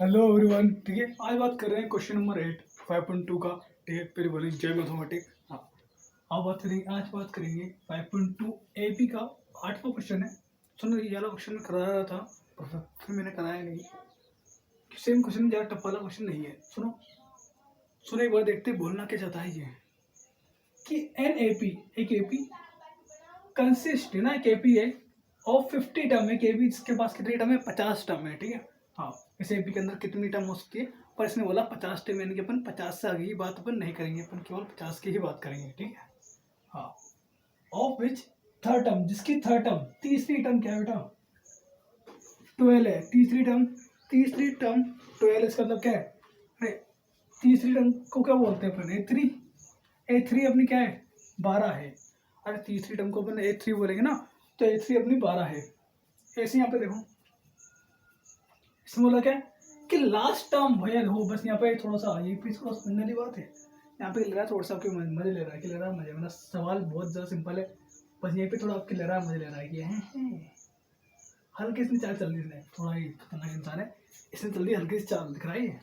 Hello everyone. ठीक है, आज बात कर रहे हैं क्वेश्चन नंबर 8 5.2 का। ठीक है, फिर बोले जय मैथमेटिक। हाँ, आज बात करेंगे 5.2 एपी का 8वां क्वेश्चन है। सुनो, ये वाला क्वेश्चन करा रहा था फिर मैंने कराया नहीं। सेम क्वेश्चन, ज़्यादा टफ वाला क्वेश्चन नहीं है। सुनो सुनो, एक बार देखते बोलना क्या चाहता है ये कि एन एपी, एक एपी कंसिस्ट है ना, एक एपी है ऑफ 50 टर्म है। केपी इसके पास कितनी टर्म है? 50 टर्म है। ठीक है, हाँ, इस एपी के अंदर कितनी टर्म हो सकती है? पर इसने बोला 50 टर्म, यानी कि अपन 50 से आगे की बात अपन नहीं करेंगे, अपन केवल 50 की ही बात करेंगे। ठीक है, हाँ। ऑफ विच थर्ड टर्म, जिसकी थर्ड टर्म, तीसरी टर्म क्या है बेटा? 12 है। तीसरी टर्म 12। इसका मतलब क्या है? अरे, तीसरी टर्म को क्या बोलते हैं अपन? ए थ्री अपनी क्या है? 12 है। अरे, तीसरी टर्म को अपन ए3 बोलेंगे ना, तो ए3 अपनी 12 है। ऐसे यहाँ पे देखो, इसमें बोला क्या कि लास्ट टर्म भैया देखो, बस यहाँ पे थोड़ा सा ये भी थोड़ा समझने वाली बात है। यहाँ पे ले रहा है थोड़ा सा आपके मजे ले रहा है कि ले रहा है मजे, मतलब सवाल बहुत ज़्यादा सिंपल है, बस यहीं पे थोड़ा आपके ले रहा है मजे ले रहा है कि हल्की सी चाल चल रही है। थोड़ा ही खतरनाक इंसान है, इसने जल्दी हल्की सी चाल दिख रहा है। ये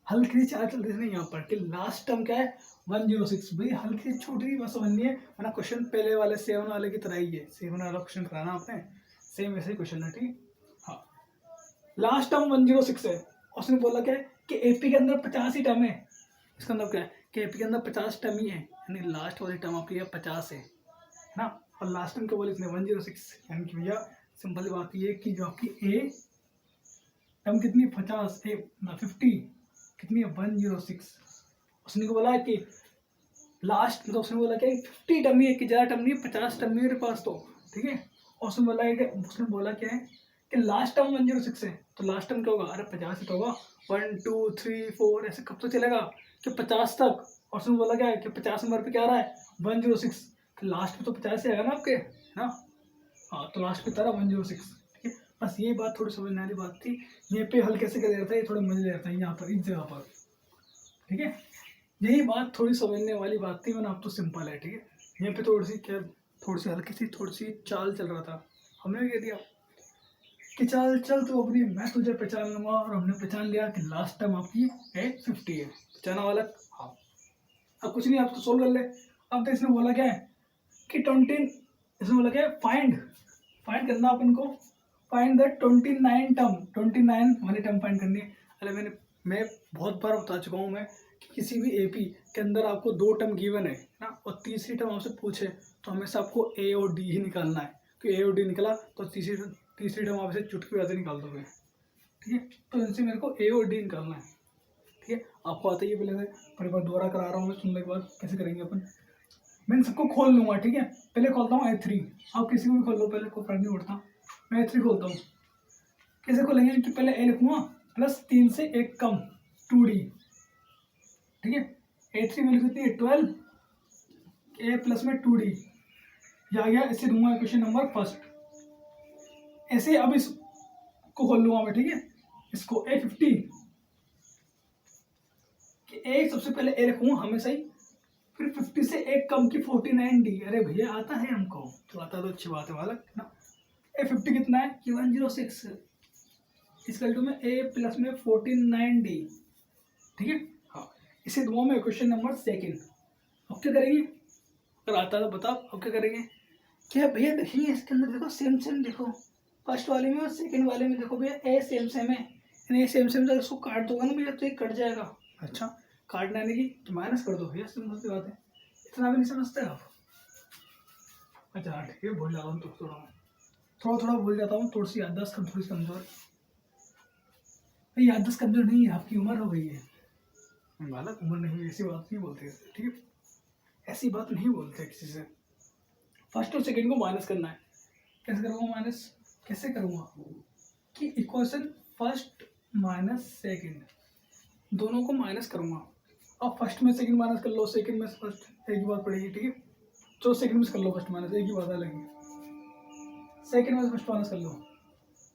हल्की सी चाल चल रही है यहाँ पर कि लास्ट टर्म क्या है? 106। भाई हल्की सी छोटी बस समझनी है, वरना क्वेश्चन पहले वाले 7 वाले की तरह ही है। 7 वाला क्वेश्चन कराना आपने, सेम ऐसे ही क्वेश्चन है। ठीक, हाँ। लास्ट टर्म 106 है। उसने बोला क्या है कि एपी के अंदर 50 ही टर्म है। इसका मतलब क्या है कि एपी के अंदर 50 टर्म ही है, यानी लास्ट वाली टर्म आपकी 50 है ना। और लास्ट टर्म क्या बोले इसने? 106। यानी कि भैया सिंपल बात ये है कि जो आपकी ए टर्म कितनी? 50 ए 50 कितनी है? 106। उसने को बोला कि लास्ट, मतलब उसने बोला क्या 50 टर्म ही है, कि ज़्यादा टर्म नहीं है, 50 टर्म नहीं है मेरे पास तो। ठीक है, और उसने बोला क्या है कि लास्ट टर्म 106 है, तो लास्ट टर्म क्या होगा? अरे 50 ही तो होगा। 1 2 3 4 ऐसे कब तो चलेगा कि 50 तक। और उसने बोला क्या है कि 50 नंबर पे क्या आ रहा है? 106। लास्ट में तो 50 ही आएगा ना आपके, है ना। हाँ, तो लास्ट पे तारा 106। ठीक है, बस ये बात थोड़ी समझने वाली बात थी। ये पे हल्के से कर देता है, ये थोड़ा मजे ले रहा था यहाँ पर, इस जगह पर। ठीक है, यही बात थोड़ी समझने वाली बात थी, वरना अब तो सिंपल है। ठीक है, यहाँ पे थोड़ी सी क्या, थोड़ी सी हल्की सी थोड़ी सी चाल चल रहा था। हमने कह दिया कि चल चल तो अपनी, मैं तुझे पहचान लूंगा, और हमने पहचान लिया कि लास्ट टाइम आपकी है 50 है। पहचाना वाला, हाँ। अब कुछ नहीं, आप तो सोल्व कर ले। अब तो इसने बोला क्या है कि 20, इसने बोला क्या है? फाइंड फाइंड करना अपन को। फाइंड द 29 टर्म, 29 वाली टर्म फाइंड करनी है। अरे मैं बहुत बार बता चुका हूँ मैं कि किसी भी एपी के अंदर आपको 2 टर्म गिवन है ना, और तीसरी टर्म आपसे पूछे तो हमेशा आपको ए और डी ही निकालना है। कि ए और डी निकला तो तीसरी टर्म आप इसे चुटकी वैसे निकाल दोगे। ठीक है, तो इनसे मेरे को ए और डी निकालना है। ठीक है, आपको आता ही है पहले से, पर एक बार दोबारा करा रहा हूँ मैं, सुनने के बाद कैसे करेंगे अपन। मैं इन सबको खोल लूंगा। ठीक है, पहले खोलता हूँ ए3। आप किसी को भी खोल लो, पहले कोई फर्क नहीं पड़ता। मैं ए3 खोलता हूँ। कैसे खोलेंगे कि पहले ए लिखूंगा प्लस 3 से 1 कम 2d। ठीक है, ए3 वैल्यू कितनी है? 12। ए प्लस में 2d या गया, इससे दूंगा क्वेश्चन नंबर फर्स्ट। ऐसे अब इसको खोल लूंगा मैं। ठीक है, इसको A50 कि ए सबसे पहले ए रखूंगा हमेशा ही, फिर 50 से 1 कम की 49d। अरे भैया आता है हमको, तो आता तो अच्छी बात है बालक ना। A50 कितना है कि 106, इसकल टू में ए प्लस में 49d। ठीक है, हाँ। इसे दूंगा मैं क्वेश्चन नंबर सेकंड। अब क्या करेंगे? अगर आता है तो बताओ, अब क्या करेंगे? क्या भैया देखेंगे इसके अंदर, देखो सेम सेम, देखो फर्स्ट वाले में और सेकंड वाले में देखो भैया ए सेम सेम है, यानी सेम सेम तो इसको काट दोगे ना भैया तो ये कट जाएगा। अच्छा, काटना नहीं की तो माइनस कर दो भैया, सिंपल सी बात है। इतना भी नहीं समझते आप? अच्छा हाँ, ठीक है, भूल जाता हूँ तो थोड़ा थोड़ा भूल जाता हूँ, थोड़ी सी याददाश्त थोड़ी सी कमजोर। याददाश्त कमजोर नहीं है, आपकी उम्र हो गई है बालक, उम्र नहीं हुई, ऐसी बात नहीं बोलते। ठीक है, ऐसी बात नहीं बोलते किसी से। फर्स्ट और सेकंड को माइनस करना है। कैसे करूँगा माइनस? कैसे करूँगा कि इक्वेशन फर्स्ट माइनस सेकंड दोनों को माइनस करूँगा। अब फर्स्ट में सेकंड माइनस कर लो, सेकंड में फर्स्ट, एक ही बात पड़ेगी। ठीक है, तो सेकंड में कर लो फर्स्ट माइनस, एक ही बात लगेगी। सेकंड में फर्स्ट माइनस कर लो,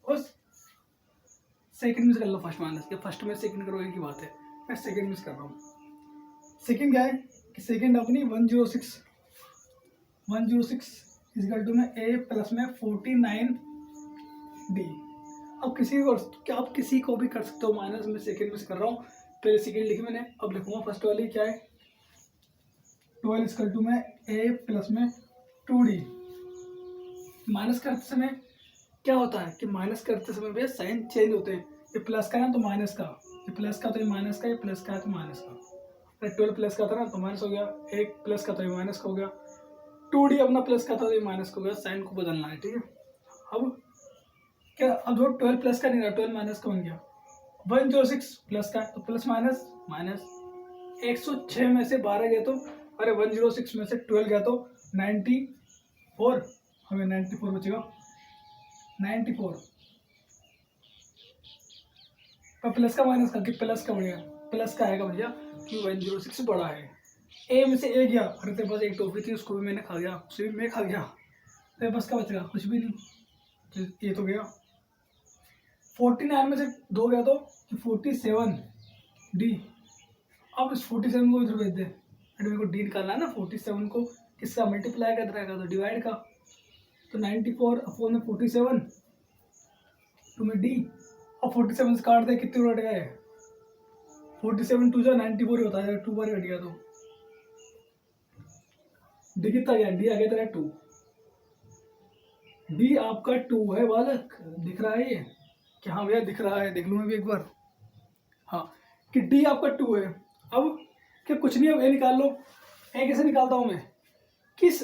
उस सेकंड में से कर लो फर्स्ट माइनस, या फर्स्ट में सेकंड करो, एक ही बात है। मैं सेकंड में कर रहा हूँ। सेकंड क्या है कि सेकंड अपनी 106 इजिकल टू में ए प्लस में 49 डी। अब किसी को क्या, आप किसी को भी कर सकते हो माइनस, में सेकेंड में से कर रहा हूँ, पहले सेकेंड लिखी मैंने, अब लिखूंगा फर्स्ट वाली क्या है, 12 इक्वल टू में ए प्लस में 2d। माइनस करते समय क्या होता है कि माइनस करते समय भैया साइन चेंज होते हैं, ये प्लस का है तो माइनस का, ये प्लस का तो ये माइनस का, ये प्लस का है तो माइनस का। 12 प्लस का था ना तो माइनस हो गया, एक प्लस का तो ये माइनस का हो गया, 2d अपना प्लस का था तो ये माइनस का हो गया, साइन को बदलना है, ठीक है। अब क्या, अब जो 12 प्लस का नहीं रहा, 12 माइनस का बन गया, 106 प्लस का तो प्लस माइनस माइनस, 106 में से 12 गया तो, अरे 106 में से 12 गया तो 94, हमें 94 बचेगा, 94 पर प्लस का माइनस का कि प्लस का बढ़िया, प्लस का आएगा भैया कि 106 बड़ा है। ए में से ए गया, अरे तेरे पास एक टॉफी थी उसको भी मैंने खा गया, उसे भी मैं खा गया, तेरे पास क्या बचेगा, कुछ भी नहीं, तो ये तो गया। 49 में से 2 गया तो 47 डी। अब इस 47 को इधर भेज दे, अरे मेरे को डी निकालना है ना, 47 को किसका मल्टीप्लाई कर रहेगा तो डिवाइड का, तो 94 अपॉन में 47 टू में डी। अब 47 से काट दे, कितने कट गए, 47 टू जो 94 ही होता है, 2 बार कट गया तो डी कितना गया, डी आ गया तेरा 2, डी आपका 2 है बालक, दिख रहा है ये कि हाँ भैया दिख रहा है, देख लूँ मैं भी एक बार, हाँ कि डी आपका 2 है। अब क्या कुछ नहीं, अब ए निकाल लो, ए कैसे निकालता हूँ मैं, किस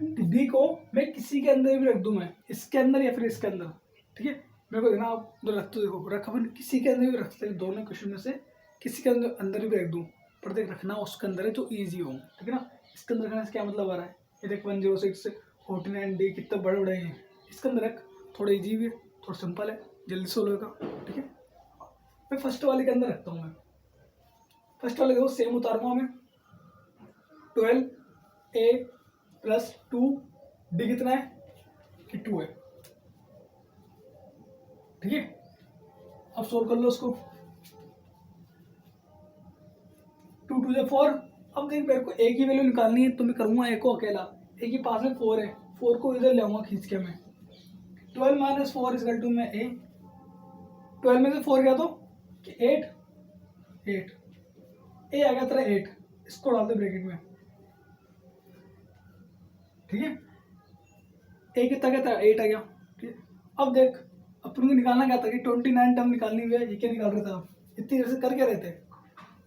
डी को मैं किसी के अंदर भी रख दूँ, मैं इसके अंदर या फिर इसके अंदर, ठीक है, मेरे को देना, आप उधर रख तो देखो, रख अपन किसी के अंदर भी रख सकते, दोनों क्वेश्चन में से किसी के अंदर भी रख दूँ, पर देख रखना उसके अंदर है जो ईजी हो, ठीक है ना। इसके अंदर रखने से क्या मतलब आ रहा है, ये देख 106 49 डी कितने बड़े बड़े हैं, इसके अंदर रख, थोड़ा ईजी भी है, थोड़ा सिंपल है, जल्दी से होगा, ठीक है। मैं फर्स्ट वाले के अंदर रखता हूँ, मैं फर्स्ट वाले देखो सेम उतारूंगा मैं, 12 ए प्लस 2 डी कितना है कि 2 है, ठीक है। अब सोल्व कर लो उसको, 2 2 से 4। अब देख मेरे को ए की वैल्यू निकालनी है तो मैं करूँगा ए को अकेला, ए के पास में 4 है, 4 को इधर ले आऊँगा खींच के मैं, 12 माइनस 4 इक्वल टू में ए, 12 में से 4 गया तो कि 8 ए आ गया तेरा 8, इसको डाल दे ब्रैकेट में, ठीक है। ए कितना गया तेरा 8 आ गया, ठीक है। अब देख अपन को निकालना क्या था कि 29 टर्म निकालनी हुई है, ये क्या निकाल रहा था, इतनी देर से कर क्या रहे थे,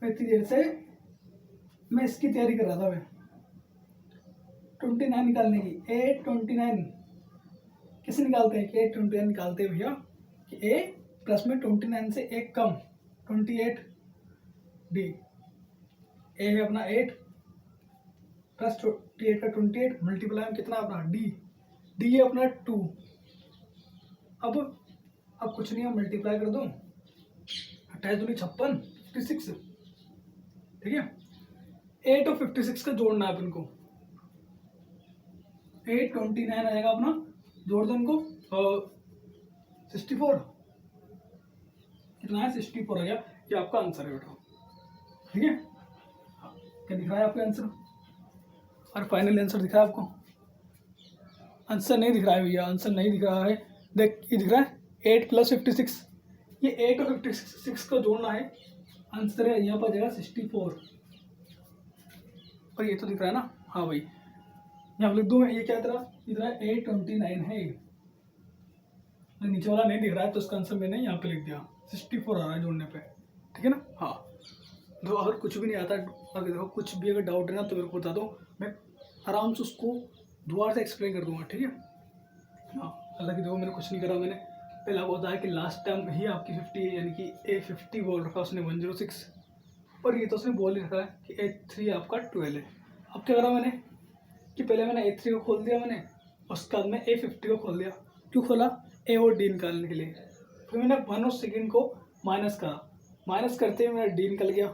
मैं इतनी देर से मैं इसकी तैयारी कर रहा था, मैं 29 निकालने की, 829 कैसे निकालते हैं कि 829 निकालते हैं भैया कि ए प्लस में 29 से एक कम 28 डी, ए है अपना 8 प्लस 28 का 28 मल्टीप्लाई में कितना अपना डी, डी है अपना 2। अब कुछ नहीं है, मल्टीप्लाई कर दो, 28 दूनी 56 56, ठीक है। 8 और 56 का जोड़ना है अपन को, 829 आएगा अपना, जोड़ दो उनको, 64 कितना है, 64 आ गया, ये आपका आंसर है बेटा, ठीक है। क्या दिख रहा है आपका आंसर, और फाइनल आंसर दिख रहा है आपको, आंसर नहीं दिख रहा है भैया, आंसर नहीं दिख रहा है, देख ये दिख रहा है 8 प्लस 56, ये 8 और 56 को जोड़ना है, आंसर है यहाँ पर जाएगा 64, और ये तो दिख रहा है ना, हाँ भाई यहाँ लिख दूँ मैं, ये क्या तेरा इधर 829 है, नीचे वाला नहीं दिख रहा है तो उसका आंसर मैंने यहाँ पे लिख दिया, 64 आ रहा है जोड़ने पे, ठीक है ना। हाँ तो अगर कुछ भी नहीं आता, अगर देखो कुछ भी अगर डाउट है ना तो मेरे को बता दो, मैं आराम से उसको दोबारा से एक्सप्लेन कर दूंगा, ठीक है। हाँ हालांकि देखो मैंने कुछ नहीं करा, मैंने पहला होता है कि लास्ट टाइम ही आपकी 50 यानी कि A50 बोल रखा उसने 106, और ये तो उसने बोल ही रखा है कि A3 आपका 12 है। अब क्या करा मैंने कि पहले मैंने A3 को खोल दिया मैंने, उसके बाद में A50 को खोल दिया, क्यों खोला, ए और डी निकालने के लिए, फिर मैंने 1 और सेकेंड को माइनस करा, माइनस करते हुए मेरा डी निकल गया।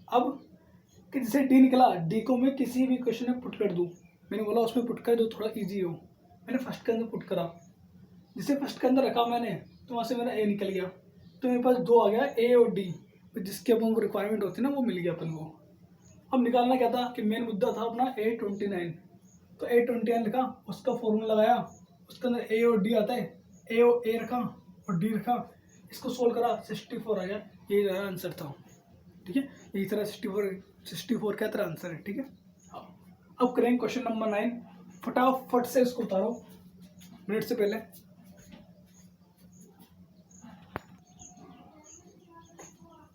अब कि जैसे डी निकला, डी को मैं किसी भी क्वेश्चन में पुट कर दूँ, मैंने बोला उसमें पुट कर दो थोड़ा इजी हो, मैंने फर्स्ट के अंदर पुट करा, जिसे फर्स्ट के अंदर रखा मैंने तो वहाँ से मेरा ए निकल गया, तो मेरे पास 2 आ गया ए और डी, जिसकी अपन को रिक्वायरमेंट होती है ना वो मिल गया अपन को। अब निकालना क्या था कि मेन मुद्दा था अपना 829, तो 829 लिखा, उसका फॉर्मूला लगाया, उसके अंदर ए और डी आता है, ए रखा और डी रखा, इसको सोल्व करा 64 आ गया, ये आंसर था। ठीक है, यही तरह 64 क्या तरह आंसर है। ठीक है, हाँ। अब करेंगे क्वेश्चन नंबर 9, फटाफट से इसको उतारो मिनट से पहले।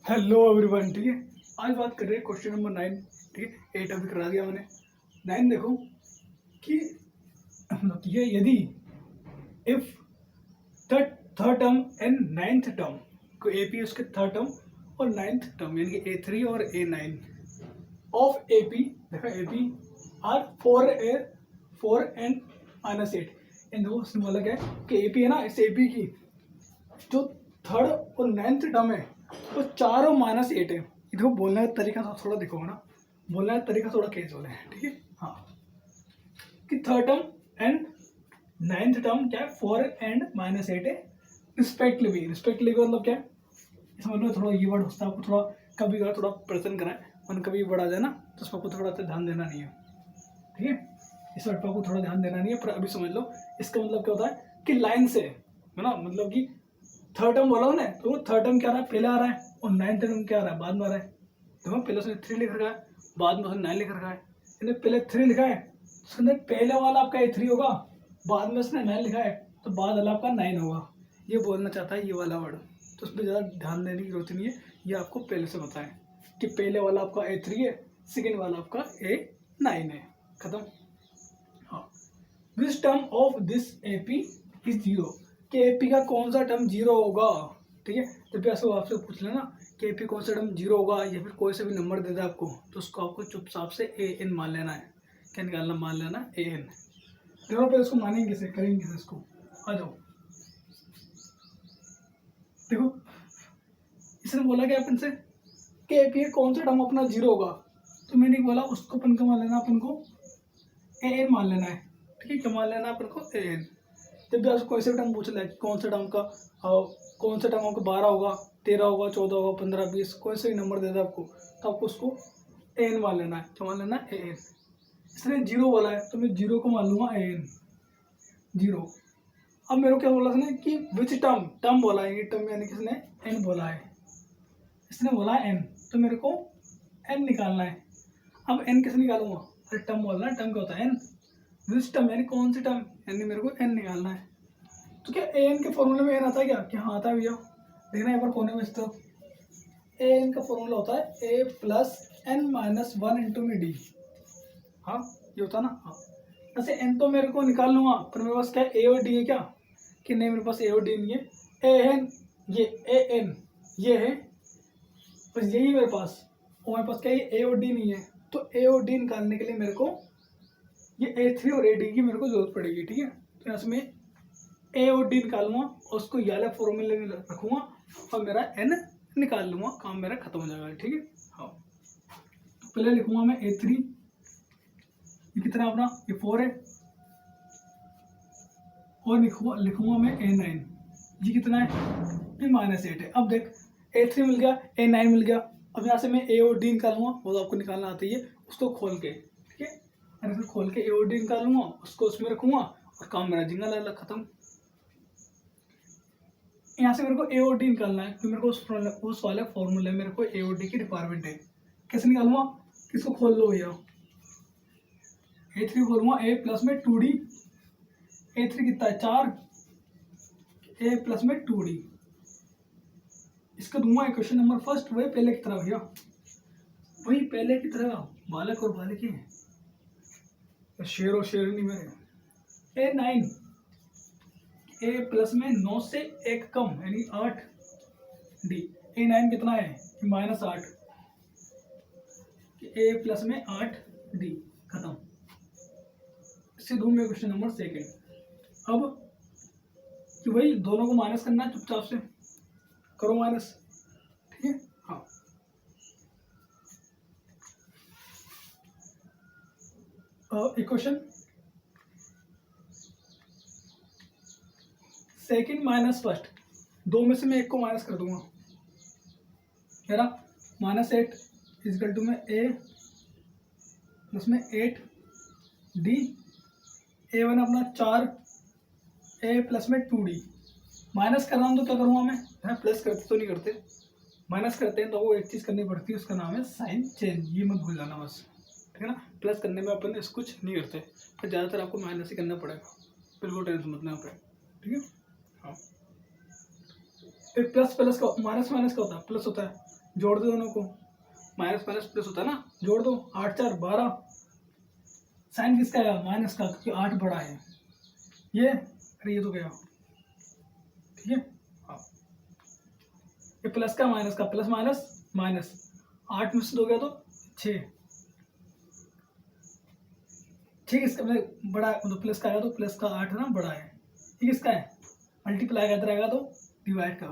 हेलो एवरीवन, ठीक है, आज बात कर रहे हैं क्वेश्चन नंबर 9। ठीक है, 8 अभी करा दिया मैंने। 9 देखो कि ये यदि if the third term and 9th term को एपी उसके थर्ड टर्म और 9th टर्म यानी कि A3 और A9 ऑफ एपी, देखा एपी आर 4 एंड -8, इन दो उसने बोला क्या है कि एपी है ना, इस एपी की जो थर्ड और 9th टर्म है वो 4 और -8 है। देखो बोलने का तरीका थोड़ा देखो ना, बोलने का तरीका थोड़ा कैजुअल है। ठीक है, हाँ, कि third term and 9th term क्या है 4 एंड -8 है रिस्पेक्टिवली। रिस्पेक्टिवली मतलब क्या है, इसमें मतलब थोड़ा ये वर्ड होता है, आपको थोड़ा कभी कभार थोड़ा प्रेजेंट कराए और कभी वर्ड आ जाए ना तो उसमें आपको थोड़ा सा ध्यान देना नहीं है। ठीक है, इस वर्ड पर आपको थोड़ा ध्यान देना नहीं है, पर अभी समझ लो इसका मतलब क्या होता है कि लाइन से है ना, मतलब कि थर्ड टर्म बोला ना तो थर्ड टर्म क्या आ रहा है पहले आ रहा है और 9th टर्म क्या आ रहा है बाद में आ रहा है। देखो पहले उसने 3 लिख रखा है, बाद में उसने 9 लिख रखा है। इसने पहले 3 लिखा है, उसके अंदर पहले वाला आपका A3 होगा, बाद में उसने 9 लिखा है तो बाद वाला आपका 9 होगा। ये बोलना चाहता है ये वाला वर्ड, तो उस पर ज़्यादा ध्यान देने की जरूरत नहीं है, ये आपको पहले से बताएं कि पहले वाला आपका A3 है, सेकेंड वाला आपका A9 है, खत्म। हाँ, which term of this AP is 0, कि AP का कौन सा टर्म 0 होगा। ठीक है, जब भी आपसे पूछ लेना कि AP कौन सा टर्म 0 होगा या फिर कोई सा भी नंबर दे दे आपको, तो उसको आपको चुपचाप से AN मान लेना है। क्या निकालना, मान लेना AN। देखो पहले इसको मानेंगे कैसे, करेंगे कैसे इसको, आ जाओ। देखो इसने बोला क्या अपन से कि AP कौन सा टर्म अपना 0 होगा, तो मैंने बोला उसको अपन का मान लेना, अपन को AN मान लेना है। ठीक है, क्या मान लेना अपन को AN। जब भी आपसे कोई सा टर्म पूछ ले कि कौन सा टर्म का कौन सा टर्म आपका 12 होगा, 13 होगा, 14 होगा, 15, 20, कोई सा भी नंबर दे दे आपको, तो आपको उसको AN मान लेना है। क्या मान लेना है, AN। इसने 0 बोला है तो मैं 0 को मान लूंगा AN 0। अब मेरे को क्या बोला इसने कि विच टर्म, टर्म बोला है, ये टर्म यानी किसने N बोला है, इसने बोला है N, तो मेरे को N निकालना है। अब N कैसे निकालूंगा, अरे टर्म बोलना है, टर्म क्या होता है N, विच टर्म यानी कौन सी टर्म, यानी मेरे को N निकालना है। तो क्या AN के फॉर्मूले में N आता है क्या, कि हाँ आता है भैया, देखना एक बार कोने में इस तरफ। AN का फॉर्मूला होता है A plus N minus 1 into में D। हाँ ये होता है ना, हाँ। ऐसे N तो मेरे को निकाल लूंगा, पर मेरे पास क्या है A और D है क्या, कि नहीं मेरे पास A और D नहीं है। AN ये AN ये है, बस यही मेरे पास, और मेरे पास क्या है A और D नहीं है, तो A और D निकालने के लिए मेरे को ये A3 और AD की मेरे को जरूरत पड़ेगी। ठीक है, तो इसमें A और D निकालूंगा और उसको ये वाले फॉर्मूले में रखूंगा और मेरा N निकाल लूंगा, काम मेरा खत्म हो जाएगा। ठीक है, हाँ, तो पहले लिखूंगा मैं A3, ये कितना अपना, ये 4 है, और लिखूंगा मैं A9, ये कितना है, ये -8 है। अब देख A3 मिल गया, A9 मिल गया, अब यहाँ से मैं A और D निकालूंगा, वो तो आपको निकालना आता ही है, उसको खोल के। ठीक है, अरे फिर खोल के A और D निकालूंगा, उसको उसमें रखूंगा और काम मेरा जिंगल अलग खत्म। यहाँ से मेरे को A और D निकालना है, तो मेरे को उस वाले फॉर्मूले में मेरे को A और D की रिक्वायरमेंट है। कैसे निकालूंगा, किसको खोल लो भैया, A3 खोलूंगा, A प्लस में 2D, A3 कितना है 4, A प्लस में 2D, इसका दूंगा क्वेश्चन नंबर फर्स्ट, वही पहले की तरह भैया, वही पहले की तरह, बालक और बालिक हैं, शेर और शेरनी मेरे। A9 A प्लस में 9 से 1 कम यानी 8 D, A9 कितना है -8, A प्लस में 8 D, खत्म। इससे दूंगा क्वेश्चन नंबर सेकेंड। अब कि भाई दोनों को माइनस करना है, चुपचाप से करो माइनस। ठीक है, हाँ, इक्वेशन सेकंड माइनस फर्स्ट, दो में से मैं एक को माइनस कर दूंगा, मेरा -8 इजकल टू में A प्लस में 8 D, A1 अपना 4, A प्लस में 2D, माइनस करना हो तो क्या करूँगा मैं, है प्लस करते तो नहीं करते, माइनस करते हैं तो वो एक चीज़ करनी पड़ती है, उसका नाम है साइन चेंज, ये मत भूल जाना बस, ठीक है ना। प्लस करने में अपन इसको कुछ नहीं करते, पर ज़्यादातर आपको माइनस ही करना पड़ेगा, बिल्कुल टेंशन मत लेना पे, ठीक है। हाँ, फिर प्लस प्लस का माइनस माइनस का होता है, प्लस होता है, जोड़ दो दोनों को, माइनस माइनस प्लस होता है ना, जोड़ दो, 8 4 12। साइन किसका है, माइनस का, क्योंकि 8 बड़ा है ये, अरे ये तो गया, ठीक है। हाँ, ये प्लस का माइनस का, प्लस माइनस माइनस, 8 में से 2 गया तो 6, ठीक है। इसका मतलब बड़ा मतलब प्लस का आएगा तो प्लस का 8 ना बड़ा है, ठीक है। इसका है मल्टीप्लाई का रहेगा तो डिवाइड का,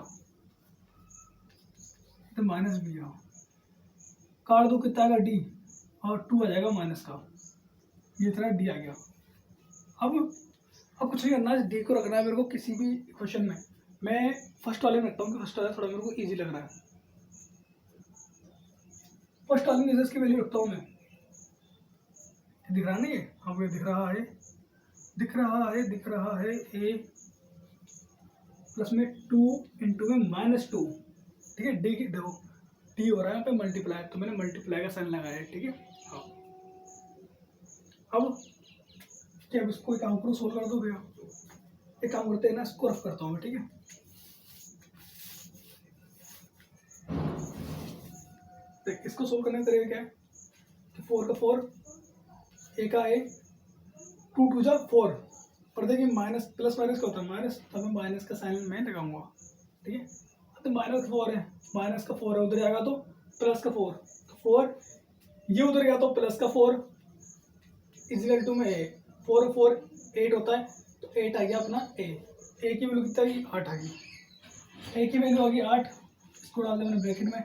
तो माइनस भी है, काट दो, कितना आएगा डी, और 2 आ जाएगा माइनस का, ये तरह डी आ गया। अब कुछ नहीं करना है, डी को रखना है मेरे को किसी भी क्वेश्चन में, मैं फर्स्ट वाले में रखता हूँ कि फर्स्ट वाला थोड़ा मेरे को इजी लग रहा है, फर्स्ट वाले में इसकी वैल्यू रखता हूँ मैं, दिख रहा नहीं है आपको, दिख रहा है, दिख रहा है, दिख रहा है, ए प्लस में 2 इंटू में -2, ठीक है। डी की देखो डी हो रहा है यहाँ पे मल्टीप्लाई, तो मैंने मल्टीप्लाई का साइन लगाया है, ठीक है। हाँ, अब क्या अब इसको काम करो, सोल्व कर दो भैया, एक काम करते हैं ना, इसको रफ करता हूँ मैं, ठीक है। देख इसको सोल्व करने का तरीका क्या है कि 4 का 4, ए का ए, 2 2 जा 4, पर देखिए माइनस प्लस माइनस का होता है माइनस, तो मैं माइनस का साइन मैं लगाऊंगा, ठीक है। तो माइनस 4 है, माइनस का 4 है, उधर जाएगा तो प्लस का 4, तो 4 ये उधर गया तो प्लस का 4 इजिकल टू में ए, 4 4 8 होता है, तो 8 आ गया अपना ए, ए की वैल्यू कितना आई 8 आ गई, ए की वैल्यू आ गई 8, इसको डाल दिया मैंने ब्रैकेट में।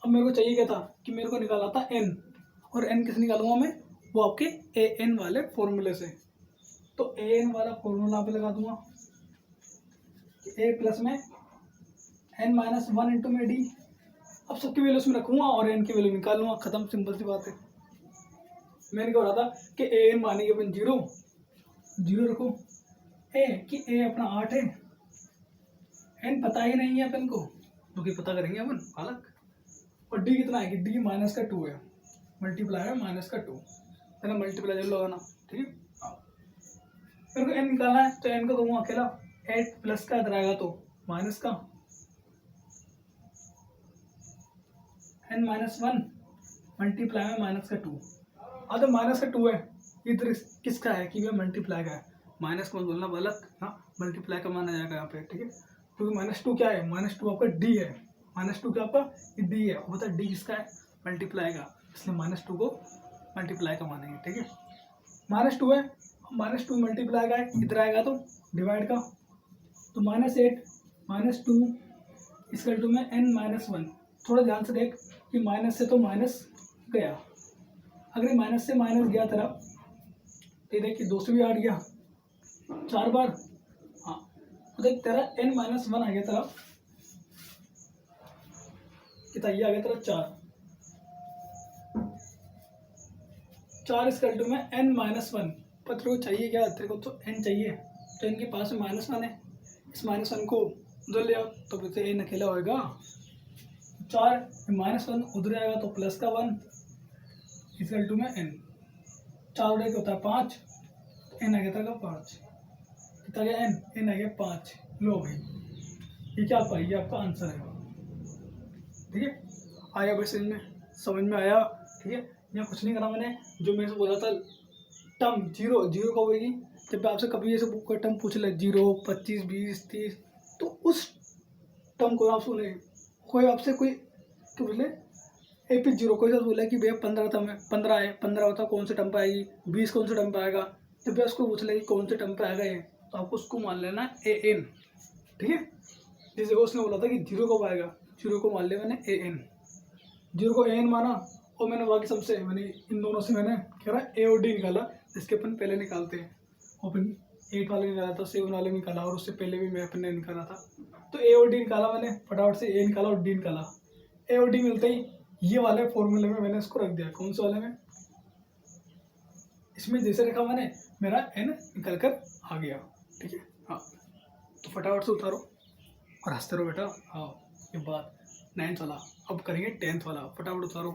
अब मेरे को चाहिए क्या था कि मेरे को निकाला था एन, और एन किसे निकालूंगा मैं, वो आपके ए एन वाले फॉर्मूले से, तो ए एन वाला फॉर्मूला पे लगा दूंगा, ए प्लस में एन माइनस 1 इंटू में डी, अब सबकी वैल्यू उसमें रखूंगा और एन की वैल्यू निकाल लूंगा, खत्म, सिंपल सी बात है। मैंने क्या बोला था कि ए एन मानेंगे अपन 0 0 रखो, ए कि ए अपना 8 है, एन पता ही नहीं है अपन को, तो कि पता करेंगे अपन अलग, और डी कितना है कि डी माइनस का 2 है, मल्टीप्लाई है माइनस का 2, है ना, मल्टीप्लाई जब लगाना, ठीक है। मेरे को एन निकालना है, तो एन को दूंगा अकेला, 8 प्लस का इधर आएगा तो माइनस का, एन माइनस 1 मल्टीप्लाई में माइनस का 2, तो माइनस का 2 है, इधर किसका है कि ये मल्टीप्लाई का है, माइनस को बोलना गलत, हाँ मल्टीप्लाई का मान आ जाएगा यहाँ पे, ठीक है। क्योंकि -2 क्या है, -2 आपका डी है, -2 क्या आपका डी है, वो बता डी किसका है मल्टीप्लाई का, इसलिए -2 को मल्टीप्लाई का मानेंगे, ठीक है। -2 है, -2 मल्टीप्लाई का है, इधर आएगा तो डिवाइड का, तो -8 -2 इसका टू में n -1, थोड़ा ध्यान से देख कि माइनस से तो माइनस गया, अगर माइनस से माइनस गया तेरा, तो देख कि 2 से भी 8 गया 4 बार, हाँ तो देख तेरा n -1 आ गया तेरा, कितना ये आ गया तेरा 4 इसका टू में n -1, पर तेरे को चाहिए क्या, तेरे को तो n चाहिए, तो n के पास में -1 है, इस -1 को उधर ले आओ तो फिर n अकेला होएगा, 4 -1 उधर आएगा तो प्लस का 1 इक्वल टू में n, 4 उड़े होता है 5, तो n आ गया था 5, कितना गया n आ गया 5, लो भाई ये क्या पाई, ये आपका आंसर है, ठीक है। आया भाई समझ में आया, ठीक है। यहाँ कुछ नहीं करा मैंने, जो मेरे से बोला था टर्म 0 0 कब होगी, जब आपसे कभी ऐसे कोई टर्म पूछ ले 0 25 20 30, तो उस टर्म को आप सुने, कोई आपसे कोई क्या बोले ए पी 0 कोई बोला कि भैया 15 टर्म है, 15 है, 15 होता कौन से टर्म पे आएगी, 20 कौन से टर्म पे आएगा, जब भी उसको पूछ ले कि कौन से टर्म पे आएगा ये, तो आपको उसको मान लेना ए एन, ठीक है। जिस जगह उसने बोला था कि 0 कब आएगा, 0 को मान लिया मैंने ए एन, 0 को ए एन माना, और मैंने बाकी सबसे मैंने इन दोनों से मैंने कह रहा ए और डी निकाला, जिसके अपन पहले निकालते हैं, अपन 8 वाले निकाला था, 7 वाले निकाला, और उससे पहले भी मैं अपने निकाला था, तो ए और डी निकाला मैंने फटाफट से, ए निकाला और डी निकाला, ए और डी मिलते ही ये वाले फॉर्मूले में मैंने इसको रख दिया, कौन से वाले में, इसमें जैसे रखा मैंने, मेरा एन निकल कर आ गया, ठीक है। हाँ तो फटाफट से उतारो, और हंसते रहो बेटा। हाँ, ये बात 9th वाला। अब करेंगे 10th वाला, फटाफट उतारो।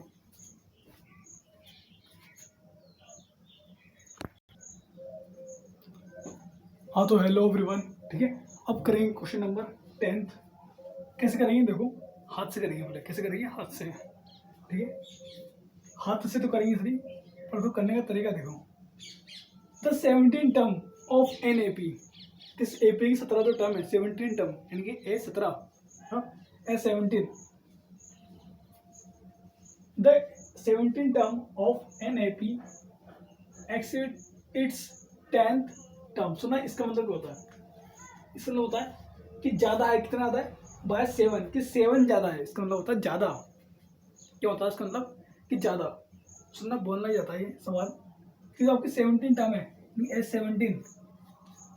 हाँ तो हेलो एवरीवन, ठीक है। अब करेंगे क्वेश्चन नंबर 10th। कैसे करेंगे देखो, हाथ से करेंगे। पहले कैसे करेंगे, हाथ से, ठीक है। हाथ से तो करेंगे सही, पर तो करने का तरीका देखो। The 17 term of an A P, इस ए पी की 17 जो टर्म है, 17 टर्म यानी कि A 17, A 17, the 17 term of an A P exceed its 10th term. सुना, इसका मतलब क्या होता है? इसका मतलब होता है कि ज्यादा है, कितना ज्यादा है, बाय 7, कि 7 ज्यादा है। इसका मतलब होता है ज्यादा। क्या होता है इसका मतलब? कि ज्यादा। सुनना, बोलना ही जाता है ये सवाल। कि आपकी 17 टर्म है, ए 17,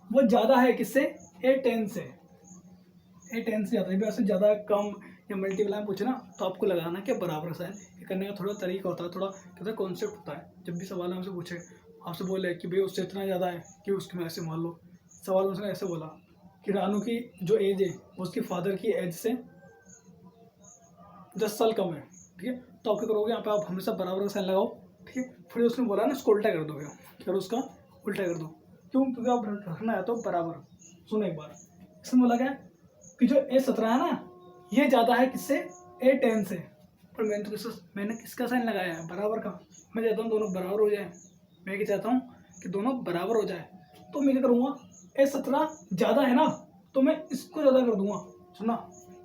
वो ज्यादा है किससे? ए 10 से। ए 10 से ज्यादा है। वैसे ज्यादा कम या मल्टीप्लाई पूछे ना, तो आपको लगाना क्या, बराबर साइन। ये करने का थोड़ा तरीका होता है, थोड़ा कहते हैं कॉन्सेप्ट होता है। जब भी सवाल हमसे पूछे, आपसे बोले कि भाई उससे इतना ज़्यादा है कि उसके में ऐसे मान लो, सवाल उसने ऐसे बोला कि रानू की जो एज है वो उसकी फादर की एज से 10 साल कम है, ठीक है। तो आप क्या करोगे, यहाँ पे आप हमेशा बराबर का साइन लगाओ, ठीक है। फिर उसने बोला ना, उसको उल्टा कर दो, फिर उसका उल्टा कर दो। क्यों? क्योंकि आप रखना है तो बराबर। सुनो एक बार, इसमें बोला क्या कि जो ए 17 है ना, ये ज़्यादा है किससे? ए 10 से। पर मैंने किसका साइन लगाया है? बराबर का। मैं चाहता हूँ दोनों बराबर हो जाए। मैं क्या चाहता हूँ कि दोनों बराबर हो जाए। तो मैं क्या करूँगा, ए 17 ज़्यादा है ना, तो मैं इसको ज़्यादा कर दूंगा। सुना,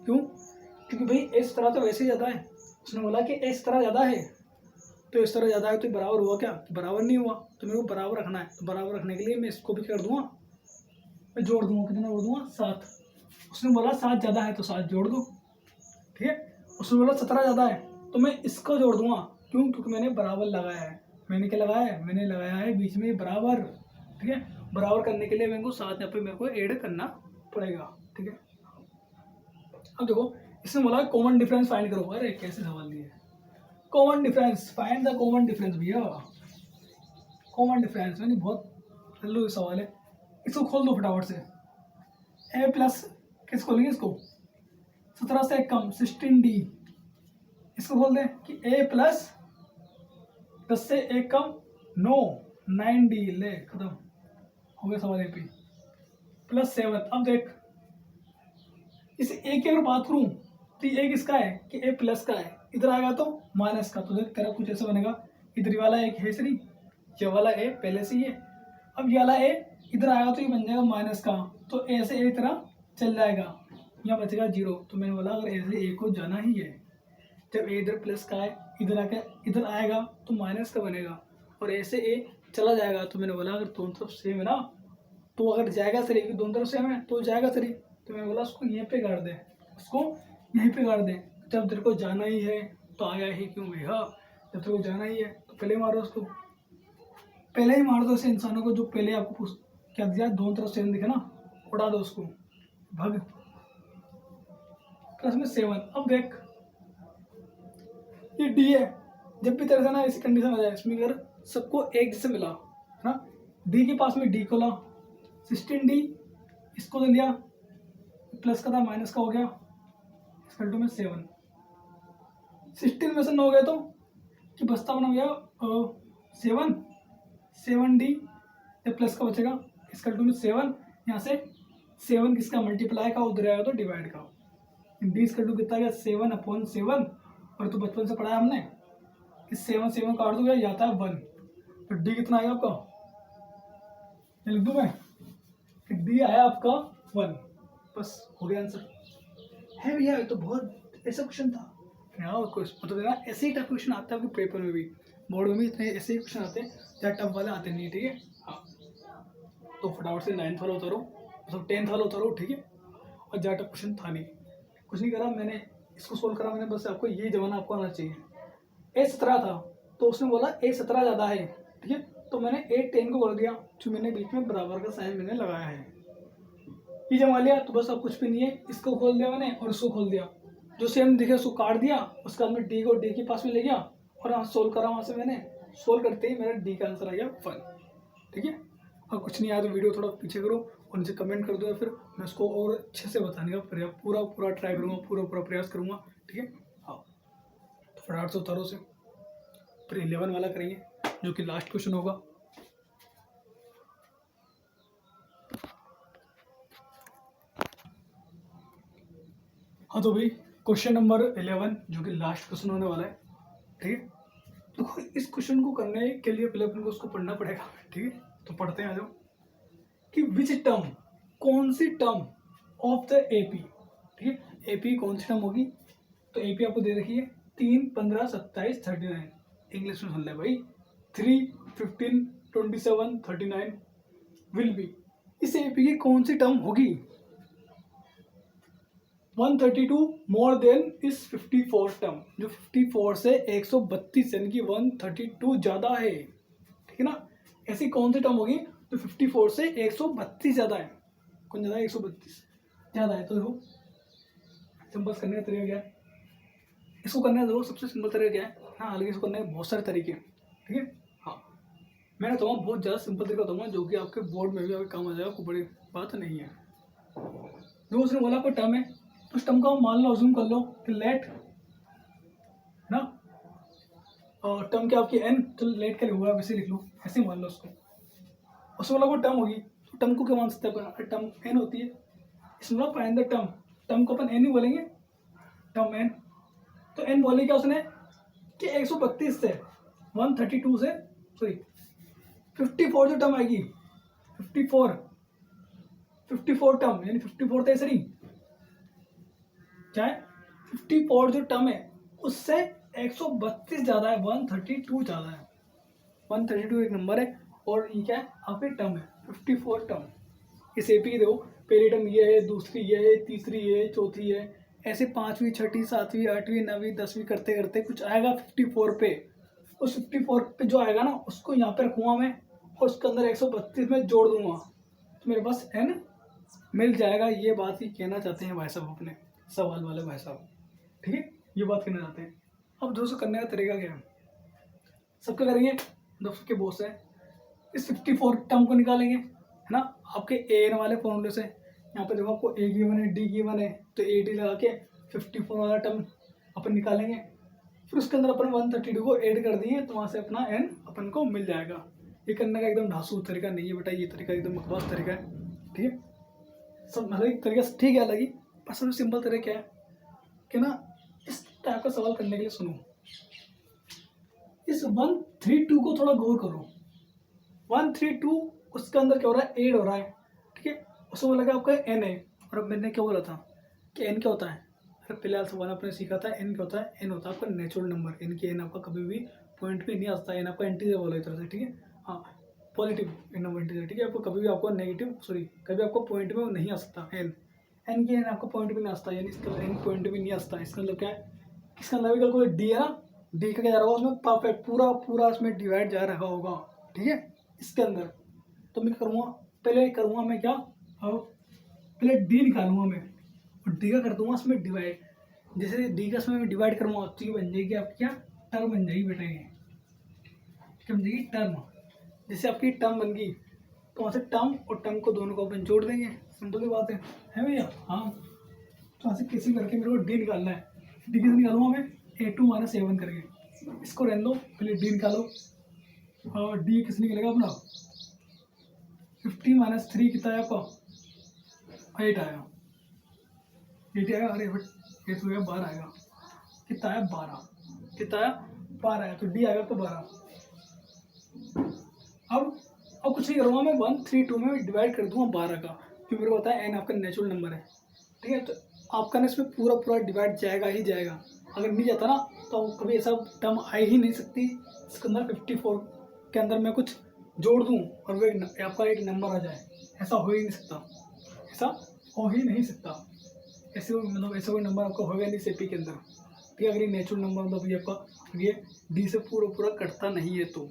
क्यों? क्योंकि भाई ए 17 तो वैसे ही ज़्यादा है। उसने बोला कि ए 17 ज़्यादा है, तो इस तरह ज़्यादा है तो बराबर हुआ क्या? बराबर नहीं हुआ। तो मेरे को बराबर रखना है, तो बराबर रखने के लिए मैं इसको भी कर दूंगा, मैं जोड़ दूंगा। कितना जोड़ दूंगा? 7। उसने बोला 7 ज़्यादा है, तो 7 जोड़ दो, ठीक है। उसने बोला 17 ज़्यादा है, तो मैं इसको जोड़ दूंगा। क्यों? क्योंकि मैंने बराबर लगाया है। मैंने क्या लगाया है? मैंने लगाया है बीच में बराबर, ठीक है। बराबर करने के लिए मेरे को 7 यहाँ पे मेरे को ऐड करना पड़ेगा, ठीक है। अब देखो, इसने बोला कॉमन डिफरेंस फाइंड करो। अरे कैसे सवाल दिए, common difference, find the common difference. भैया कॉमन डिफरेंस यानी बहुत जल्दी सवाल है। इसको खोल दो फटाफट से। ए प्लस, किस खोलेंगे इसको? 17 से कम 16D। इसको बोल दें कि ए प्लस 10 से 1 कम 9, 9D। ले खत्म हो गया सवाल। A P plus 7। अब देख, इस ए की अगर बात करूं तो ये किसका है कि ए प्लस का है, इधर आएगा तो माइनस का। तो देख तेरा कुछ ऐसा बनेगा, इधर वाला एक है सही, ये वाला ए पहले से ही है। अब ये वाला ए इधर आएगा तो ये बन जाएगा माइनस का, तो ए से ए तरह चल जाएगा, यहाँ बचेगा 0। तो मैंने बोला अगर ए से ए को जाना ही है, जब ए इधर प्लस का है, इधर आके इधर आएगा तो माइनस का बनेगा, और ए से ए चला जाएगा। तो मैंने बोला अगर दोनों तरफ सेम है ना, तो अगर जाएगा सही, दोनों तरफ सेम है तो जाएगा सही। तो मैंने बोला उसको यहीं पे गाड़ दे, उसको यहीं पे गाड़ दे। जब तेरे को जाना ही है तो आया ही क्यों भैया, जब तेरे को जाना ही है तो पहले मारो उसको, पहले ही मार दो ऐसे इंसानों को जो पहले आपको क्या दिया, दोनों तरफ सेम दिखे ना, उड़ा दो उसको, भग। प्लस में 7। अब देख ये डी है, जब भी तेरे से ना ऐसी कंडीशन आ जाए, इसमें अगर सबको एक जैसे मिला है ना, डी के पास में डी को ला, 16D इसको दे लिया, प्लस का था माइनस का हो गया, इसका टू में 7। 16 में से 9 गए तो कि बस्ता बना गया 7D, प्लस का बचेगा, इसका टू में 7। यहाँ से 7 किसका मल्टीप्लाई का, उधर आएगा तो डिवाइड का। डी इसका टू कितना गया 7/7। और तो बचपन से पढ़ा है हमने कि 7 काट दो या आता है 1। तो डी कितना आएगा आपका, लिख दूं मैं कि डी आया आपका 1। बस हो गया आंसर है भैया। ये तो बहुत ऐसा क्वेश्चन था यार, मतलब ना ऐसे ही टफ क्वेश्चन आता है आपके पेपर में भी, बोर्ड में भी इतने ऐसे ही क्वेश्चन आते हैं, ज़्यादा टफ वाले आते नहीं, ठीक है। हाँ तो फटाफट से 9th वाला उतारो, मतलब 10th वाला उतारो, ठीक है। और ज़्यादा टफ क्वेश्चन था नहीं, कुछ नहीं करा मैंने, इसको सोल्व करा मैंने, बस आपको ये जमाना आपको आना चाहिए। ए 17 था तो उसने बोला ए 17 ज़्यादा है, ठीक है। तो मैंने ए 10 को कर दिया, जो मैंने बीच में बराबर का साइन मैंने लगाया है, ये जमा लिया। तो बस अब कुछ भी नहीं है, इसको खोल दिया मैंने और इसको खोल दिया, जो सेम दिखे उसको काट दिया। उसके बाद में डी को डी के पास में ले गया और वहाँ सोल्व करा, वहाँ से मैंने सोल्व करते ही मेरा डी का आंसर आ गया 1, ठीक है। और कुछ नहीं आया तो वीडियो थोड़ा पीछे करो और नीचे कमेंट कर दो, या फिर मैं उसको और अच्छे से बताने का पूरा ट्राई करूँगा, पूरा प्रयास करूँगा। ठीक है, हाँ। तो फटाफट से उतारो से, फिर 11 वाला करेंगे जो कि लास्ट क्वेश्चन होगा। हाँ तो भाई क्वेश्चन नंबर 11 जो कि लास्ट क्वेश्चन होने वाला है। ठीक है, तो इस क्वेश्चन को करने के लिए पहले अपन को उसको पढ़ना पड़ेगा। ठीक है, तो पढ़ते हैं आ जाओ कि विच टर्म, कौन सी टर्म ऑफ द एपी। ठीक है, एपी कौन सी टर्म होगी, तो एपी आपको दे रखी है 3, 15, 27, 39। इंग्लिश में सुन ले भाई, 3, 15, 27, 39 विल बी। इस एपी की कौन सी टर्म होगी। 132 मोर देन इस 54 टर्म, जो 54 से 132 यानी कि 132 ज़्यादा है। ठीक है ना, ऐसी कौन सी टर्म होगी तो 54 से 132 ज़्यादा है। कौन ज़्यादा है, 132 ज़्यादा है। तो देखो सिंपल करने का तरीका क्या है, इसको करने का देखो सबसे सिंपल तरीका क्या है। हाँ, हालांकि इसको करने के बहुत सारे तरीके हैं। ठीक है, हाँ, मैंने तो बहुत ज़्यादा सिंपल तरीका बताऊँगा जो कि आपके बोर्ड में भी आपके काम आ जाएगा, कोई बड़ी बात नहीं है। जो उसने बोला कोई टर्म है, उस टर्म को मान लो, अज्यूम कर लो कि लेट ना, और टर्म क्या आपकी एन, तो लेट का हुआ वैसे लिख लो, ऐसे मान लो उसको। उसमें वाला कोई टर्म होगी तो टर्म को क्या मान सकते हैं, टर्म एन होती है। इसमें फाइंड द टर्म, टर्म को अपन एन ही बोलेंगे, टर्म एन। तो एन बोले क्या उसने कि 132 से 132 से सॉरी 54 जो टर्म आएगी, 54 टर्म यानी 54 तेसरी क्या है, 54 जो टर्म है उससे 132 ज़्यादा है, 132 ज़्यादा है। 132 एक नंबर है और ये क्या है आपकी टर्म है 54 टर्म। इस एपी की देखो, पहली टर्म ये है, दूसरी ये है, तीसरी ये है, चौथी है, ऐसे 5वीं, 6वीं, 7वीं, 8वीं, 9वीं, 10वीं करते करते कुछ आएगा 54 पे। उस 54 पे जो आएगा ना उसको यहाँ पे रखूँगा मैं और उसके अंदर 132 में जोड़ दूंगा तो मेरे पास एन मिल जाएगा। ये बात ही कहना चाहते हैं भाई साहब अपने सवाल वाले भाई साहब। ठीक है, ये बात कहना चाहते हैं। अब दोस्तों करने का तरीका क्या है, सबके करेंगे, दोस्तों के बहुत से इस 54 टर्म को निकालेंगे, है ना, आपके ए एन वाले फॉर्मूले से। यहाँ पे देखो आपको ए गिवन है, डी गिवन है, तो ए डी लगा के 54 वाला टर्म अपन निकालेंगे। फिर उसके अंदर अपन 132 को ऐड कर दिए तो वहाँ से अपना एन अपन को मिल जाएगा। ये करने का एकदम ढांसू तरीका नहीं है बेटा, ये तरीका एकदम बकवास तरीका है। ठीक है, सब अलग तरीका ठीक है, अलग ही, पर सबसे सिंपल तरीका क्या है कि ना, इस टाइप का सवाल करने के लिए सुनो, इस 132 को थोड़ा गौर करो। 132 उसके अंदर क्या हो रहा है, ऐड हो रहा है। ठीक है, उसमें लगा आपका एन है, और अब मैंने क्या बोला था कि एन क्या होता है, अरे पहले सवाल आपने सीखा था एन क्या होता है, एन होता है आपका नेचुरल नंबर। एन की एन आपका कभी भी पॉइंट में नहीं आता, एन आपका इंटीजर बोला एक तरह से। ठीक है, हाँ, पॉजिटिव नंबर इंटीजर। ठीक है, आपको कभी भी आपको नेगेटिव कभी आपको पॉइंट में वो नहीं आ सकता। एन एन की एन आपको पॉइंट में नहीं आता, यानी इसका एन पॉइंट में नहीं आता। इसका मतलब क्या है, इसका मतलब भी कोई डी है ना, डी का क्या जा रहा होगा उसमें परफेक्ट पूरा उसमें डिवाइड जा रहा होगा। ठीक है, इसके अंदर तो मैं करूँगा, पहले करूँगा मैं क्या, अब पहले डी निकालूंगा मैं और डी का कर दूंगा उसमें डिवाइड। जैसे डी का उसमें मैं डिवाइड करूँगा तो ये बन जाएगी आपकी क्या, टर्म बन जाएगी बेटा। ये क्या बन जाएगी, टर्म। जैसे आपकी टर्म बन गई तो वहाँ से टर्म और टर्म को दोनों को अपन जोड़ देंगे, सिंपल सी बात है भैया। हाँ, तो वहाँ से किसी करके मेरे को डी निकालना है। डी कैसे निकालूंगा मैं, A2 - A1 करके। इसको रहने दो, पहले डी निकालो। और डी किस निकलेगा अपना, 50 - 3 कितना है आपका, 8 आया। 8 आएगा, अरे बट 8 हो गया, 12 आएगा। कितना आया, 12। कितना आया, 12 आया, तो डी आएगा आपका 12। अब कुछ नहीं करूँगा मैं, 132 में डिवाइड कर दूंगा 12 का, क्योंकि मेरे को पता है एन आपका नेचुरल नंबर है। ठीक है, तो आपका ना इसमें पूरा डिवाइड जाएगा ही जाएगा। अगर नहीं जाता ना तो कभी ऐसा टर्म आ ही नहीं सकती इसके अंदर 54 के अंदर मैं कुछ जोड़ दूँ और वो आपका एक नंबर आ जाए, ऐसा हो ही नहीं सकता, ऐसा हो ही नहीं सकता। ऐसे मतलब ऐसा कोई नंबर आपका होगा नहीं सेपी के अंदर। ठीक है, अगर ये नेचुरल नंबर मतलब ये आपका ये डी से पूरा कटता नहीं है तो।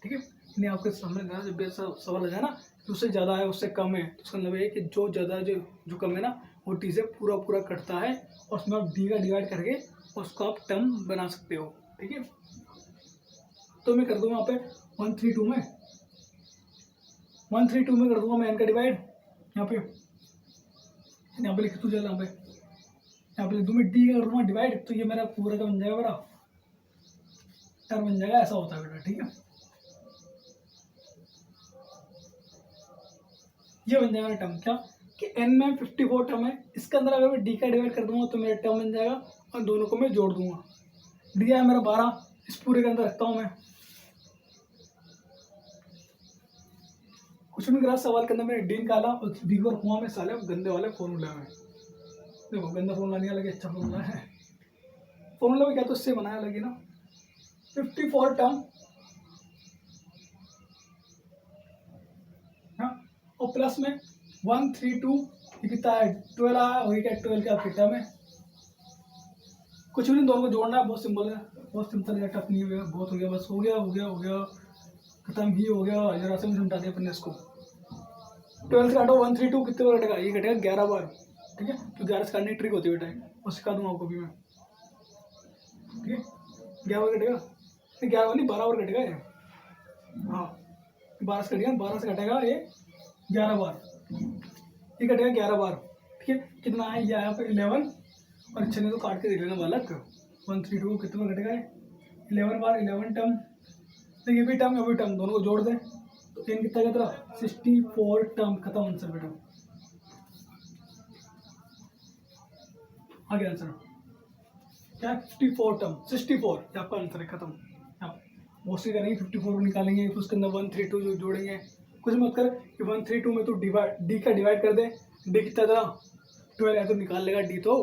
ठीक है, नहीं आपके सामने ना जब भी ऐसा सवाल आ जाए ना कि उससे ज़्यादा है उससे कम है, तो उसका मतलब ये कि जो ज़्यादा जो कम है ना वो डी से पूरा कटता है और उसमें आप डी का डिवाइड करके उसको आप टर्म बना सकते हो। ठीक है, तो मैं कर दूँगा यहाँ पे 132 में कर दूँगा मैं एन का डिवाइड। यहाँ पे लिख तू चल, यहाँ पे लिख दूँ मैं डी का कर दूँगा डिवाइड, तो ये मेरा पूरा का बन जाएगा मेरा टर्म बन जाएगा। ऐसा होता है बेटा, ठीक है। ये बन जाएगा टर्म क्या कि n में 54 टर्म है, इसके अंदर अगर मैं डी का डिवाइड कर दूंगा तो मेरा टर्म बन जाएगा और दोनों को मैं जोड़ दूंगा। डी है मेरा 12, इस पूरे के अंदर रखता हूँ मैं। कुछ भी करा सवाल के अंदर मैंने डी निकाला और डी को रखूंगा मैं साले गंदे वाले फॉर्मूला में। देखो गंदा फॉर्मूला नहीं अलग, अच्छा फॉर्मूला है। फॉर्मूला में क्या तो उससे बनाया लगी ना 54 टर्म, हाँ, और प्लस में 132 ये कितना है 12 आया, वही क्या 12 का टर्म है। कुछ भी नहीं, दोनों को जोड़ना है, बहुत सिंपल है, बहुत सिंपल है, टफ नहीं हो गया, बहुत हो गया, बस हो गया हो गया हो गया, खत्म ही हो गया। जरा से मुझे समझा दिया अपने इसको। 12 से काटो 132 कितने बार कटेगा, ये कटेगा 11 बार, ठीक है। तो 11 से काटने की ट्रिक होती है बेटा, वो सिखा दूंगा आपको भी मैं, ठीक है। 11 बार कटेगा, 11 बार नहीं 12 बार कटेगा ये, हाँ 12 से कटेगा, 12 से कटेगा ये 11 बार, ये कटेगा 11 बार, ठीक है। कितना है ये आया पर 11, और अच्छे ने तो काट के देख लेना बालक। 132 कितने बार कटेगा 11 बार, 11 टर्म, तो ये भी टर्म ये भी टर्म, दोनों को जोड़ दें तो टेन कितना कितना 64 टर्म। खत्म आंसर बेटा, आ गया आंसर क्या 54 टर्म 64, ये आपका आंसर है, खत्म। आप मोस्टली करेंगे 54 निकालेंगे, फिर उसके अंदर 132 जो जोड़ेंगे, कुछ मत कर कि 132 में तो डी का डिवाइड कर दे, डी कितना था 12 है तो निकाल लेगा डी तो